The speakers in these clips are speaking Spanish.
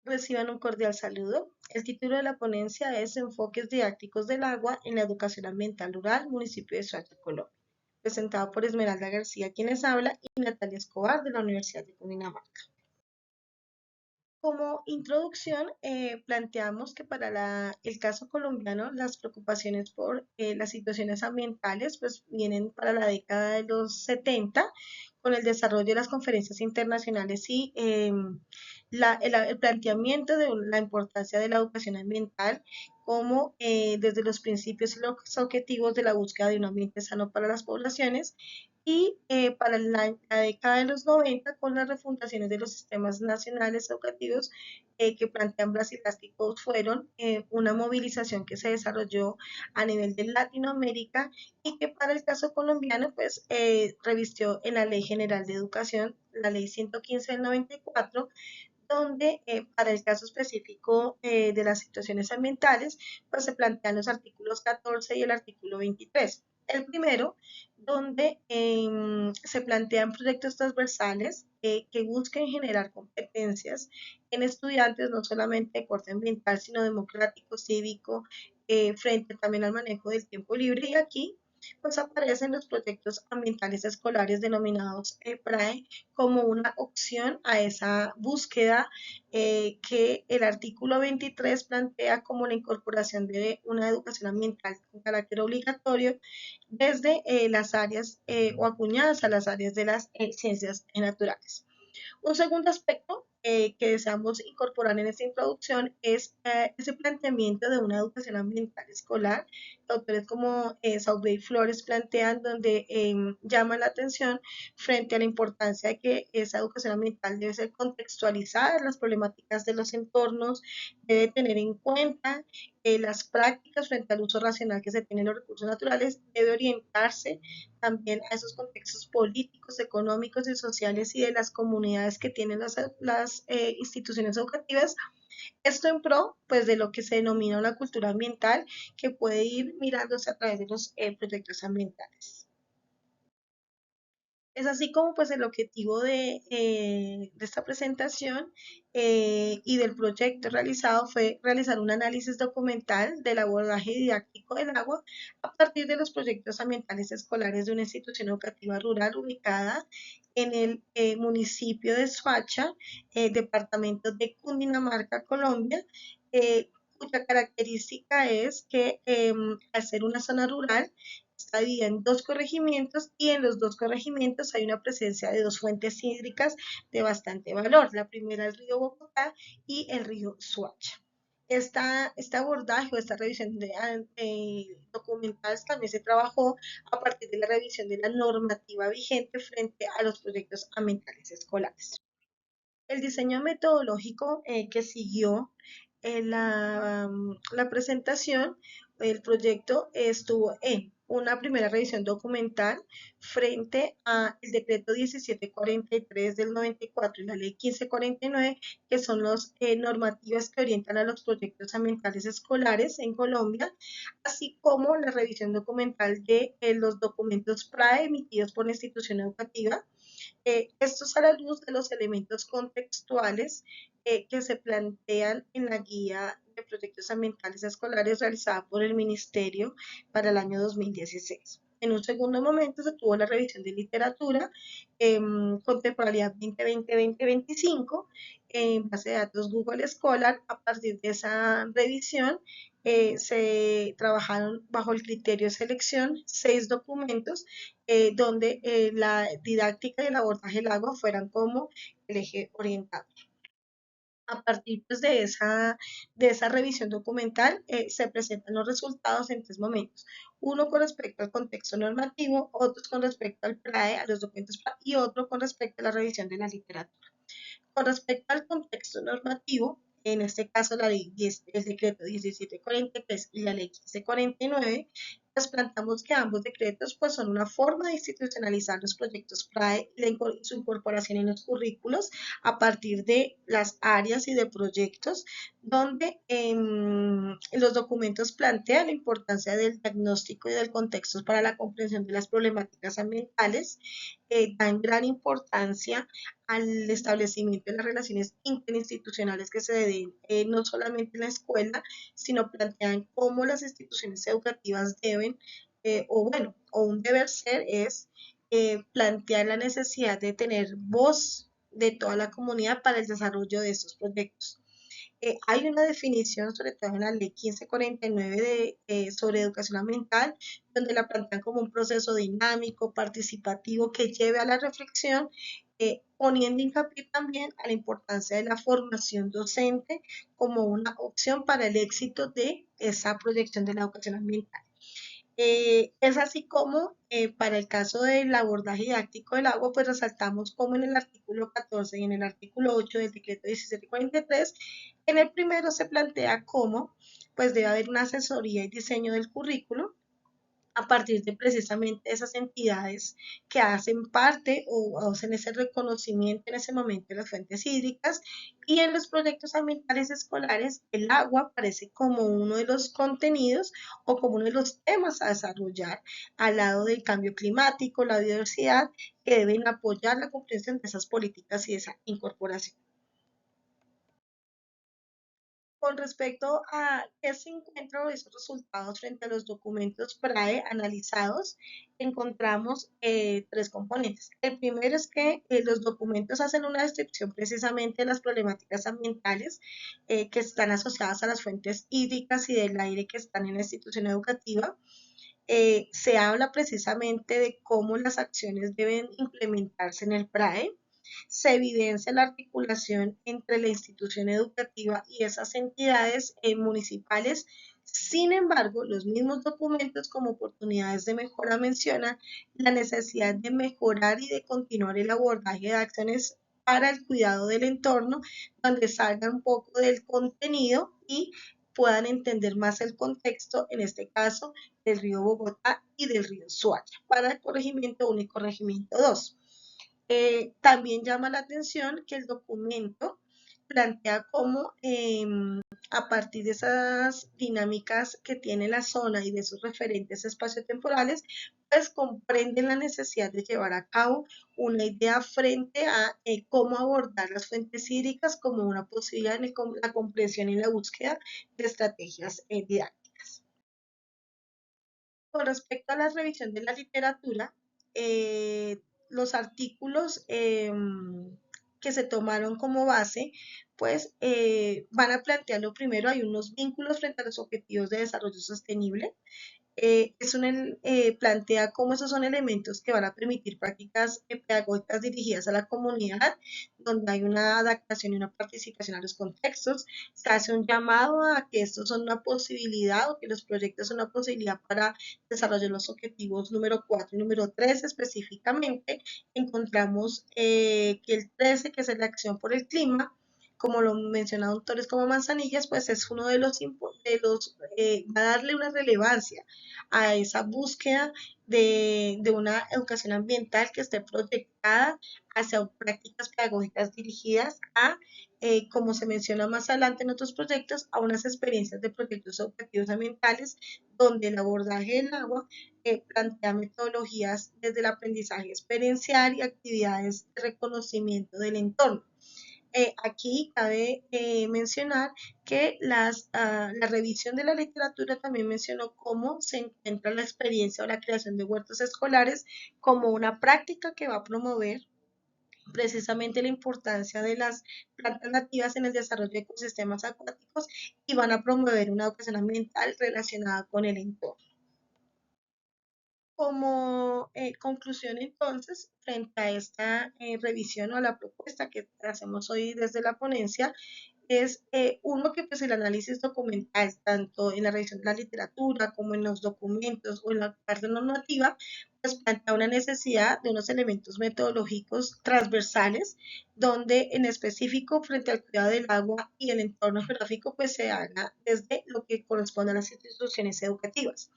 Reciban un cordial saludo. El título de la ponencia es Enfoques didácticos del agua en la educación ambiental rural, municipio de Soacha, Colombia, presentado por Esmeralda García, quien les habla, y Natalia Escobar, de la Universidad de Cundinamarca. Como introducción, planteamos que para el caso colombiano las preocupaciones por las situaciones ambientales pues, vienen para la década de los 70 con el desarrollo de las conferencias internacionales y el planteamiento de la importancia de la educación ambiental como desde los principios y los objetivos de la búsqueda de un ambiente sano para las poblaciones y para la década de los 90 con las refundaciones de los sistemas nacionales educativos que plantean Brasil Plásticos fueron una movilización que se desarrolló a nivel de Latinoamérica y que para el caso colombiano pues revistió en la Ley General de Educación, la Ley 115 del 94, donde para el caso específico de las situaciones ambientales, pues se plantean los artículos 14 y el artículo 23. El primero, donde se plantean proyectos transversales que busquen generar competencias en estudiantes, no solamente de corte ambiental, sino democrático, cívico, frente también al manejo del tiempo libre. Y aquí pues aparecen los proyectos ambientales escolares denominados PRAE como una opción a esa búsqueda que el artículo 23 plantea como la incorporación de una educación ambiental con carácter obligatorio desde las áreas o acuñadas a las áreas de las ciencias naturales. Un segundo aspecto que deseamos incorporar en esta introducción es ese planteamiento de una educación ambiental escolar. Autores como Sauvé y Flores plantean donde llaman la atención frente a la importancia de que esa educación ambiental debe ser contextualizada en las problemáticas de los entornos, debe tener en cuenta las prácticas frente al uso racional que se tiene de los recursos naturales, debe orientarse también a esos contextos políticos, económicos y sociales y de las comunidades que tienen las instituciones educativas. Esto en pro pues, de lo que se denomina una cultura ambiental que puede ir mirándose a través de los proyectos ambientales. Es así como pues el objetivo de esta presentación y del proyecto realizado fue realizar un análisis documental del abordaje didáctico del agua a partir de los proyectos ambientales escolares de una institución educativa rural ubicada en el municipio de Soacha, departamento de Cundinamarca, Colombia, cuya característica es que al ser una zona rural, está dividida en dos corregimientos y en los dos corregimientos hay una presencia de dos fuentes hídricas de bastante valor. La primera es el río Bogotá y el río Suacha. Este abordaje o esta revisión documental también se trabajó a partir de la revisión de la normativa vigente frente a los proyectos ambientales escolares. El diseño metodológico que siguió la presentación, el proyecto estuvo en una primera revisión documental frente al decreto 1743 del 94 y la ley 1549, que son las normativas que orientan a los proyectos ambientales escolares en Colombia, así como la revisión documental de los documentos PRAE emitidos por la institución educativa, esto es a la luz de los elementos contextuales que se plantean en la guía de proyectos ambientales escolares realizada por el Ministerio para el año 2016. En un segundo momento se tuvo la revisión de literatura, contemporaneidad 2020-2025, en base de datos Google Scholar. A partir de esa revisión, se trabajaron bajo el criterio de selección 6 documentos donde la didáctica y el abordaje del agua fueran como el eje orientado. A partir pues, de esa revisión documental se presentan los resultados en 3 momentos. Uno con respecto al contexto normativo, otros con respecto al PRAE, a los documentos PRAE, y otro con respecto a la revisión de la literatura. Con respecto al contexto normativo, en este caso la ley 10, el decreto 1743 y la ley 1549, nos planteamos que ambos decretos pues, son una forma de institucionalizar los proyectos PRAE y su incorporación en los currículos a partir de las áreas y de proyectos donde los documentos plantean la importancia del diagnóstico y del contexto para la comprensión de las problemáticas ambientales, dan gran importancia al establecimiento de las relaciones interinstitucionales que se den no solamente en la escuela, sino plantean cómo las instituciones educativas deben, o bueno, o un deber ser es plantear la necesidad de tener voz de toda la comunidad para el desarrollo de estos proyectos. Hay una definición, sobre todo en la ley 1549 sobre educación ambiental, donde la plantean como un proceso dinámico, participativo, que lleve a la reflexión, poniendo hincapié también a la importancia de la formación docente como una opción para el éxito de esa proyección de la educación ambiental. Es así como para el caso del abordaje didáctico del agua, pues resaltamos como en el artículo 14 y en el artículo 8 del decreto 1743, en el primero se plantea cómo pues debe haber una asesoría y diseño del currículo a partir de precisamente esas entidades que hacen parte o hacen ese reconocimiento en ese momento de las fuentes hídricas, y en los proyectos ambientales escolares el agua aparece como uno de los contenidos o como uno de los temas a desarrollar al lado del cambio climático, la biodiversidad, que deben apoyar la comprensión de esas políticas y esa incorporación. Con respecto a qué se encuentran esos resultados frente a los documentos PRAE analizados, encontramos tres componentes. El primero es que los documentos hacen una descripción precisamente de las problemáticas ambientales que están asociadas a las fuentes hídricas y del aire que están en la institución educativa. Se habla precisamente de cómo las acciones deben implementarse en el PRAE. Se evidencia la articulación entre la institución educativa y esas entidades municipales. Sin embargo, los mismos documentos como oportunidades de mejora mencionan la necesidad de mejorar y de continuar el abordaje de acciones para el cuidado del entorno, donde salga un poco del contenido y puedan entender más el contexto, en este caso, del río Bogotá y del río Suacha, para el corregimiento 1 y corregimiento 2. También llama la atención que el documento plantea cómo a partir de esas dinámicas que tiene la zona y de sus referentes espaciotemporales, pues comprenden la necesidad de llevar a cabo una idea frente a cómo abordar las fuentes hídricas como una posibilidad en la comprensión y la búsqueda de estrategias didácticas. Con respecto a la revisión de la literatura, eh, los artículos que se tomaron como base, pues van a plantearlo primero, hay unos vínculos frente a los objetivos de desarrollo sostenible, plantea cómo esos son elementos que van a permitir prácticas pedagógicas dirigidas a la comunidad, donde hay una adaptación y una participación a los contextos. Se hace un llamado a que estos son una posibilidad o que los proyectos son una posibilidad para desarrollar los objetivos número 4 y número 3 específicamente. Encontramos que el 13, que es la acción por el clima, como lo mencionan autores como Manzanillas, pues es uno va a darle una relevancia a esa búsqueda de una educación ambiental que esté proyectada hacia prácticas pedagógicas dirigidas a, como se menciona más adelante en otros proyectos, a unas experiencias de proyectos educativos ambientales donde el abordaje del agua plantea metodologías desde el aprendizaje experiencial y actividades de reconocimiento del entorno. Aquí cabe mencionar que la revisión de la literatura también mencionó cómo se encuentra la experiencia o la creación de huertos escolares como una práctica que va a promover precisamente la importancia de las plantas nativas en el desarrollo de ecosistemas acuáticos y van a promover una educación ambiental relacionada con el entorno. Como conclusión, entonces, frente a esta revisión o a la propuesta que hacemos hoy desde la ponencia, es uno que pues el análisis documental, tanto en la revisión de la literatura como en los documentos o en la parte normativa, pues plantea una necesidad de unos elementos metodológicos transversales, donde en específico frente al cuidado del agua y el entorno geográfico, pues se haga desde lo que corresponde a las instituciones educativas.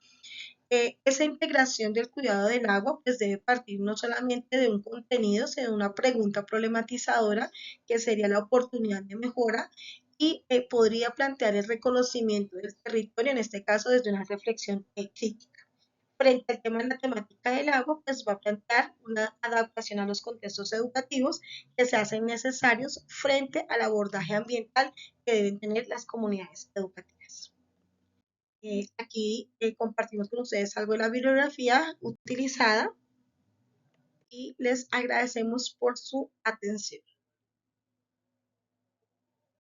Esa integración del cuidado del agua pues debe partir no solamente de un contenido, sino de una pregunta problematizadora que sería la oportunidad de mejora y podría plantear el reconocimiento del territorio, en este caso desde una reflexión crítica. frente al tema de la temática del agua, pues va a plantear una adaptación a los contextos educativos que se hacen necesarios frente al abordaje ambiental que deben tener las comunidades educativas. Aquí compartimos con ustedes algo de la bibliografía utilizada y les agradecemos por su atención.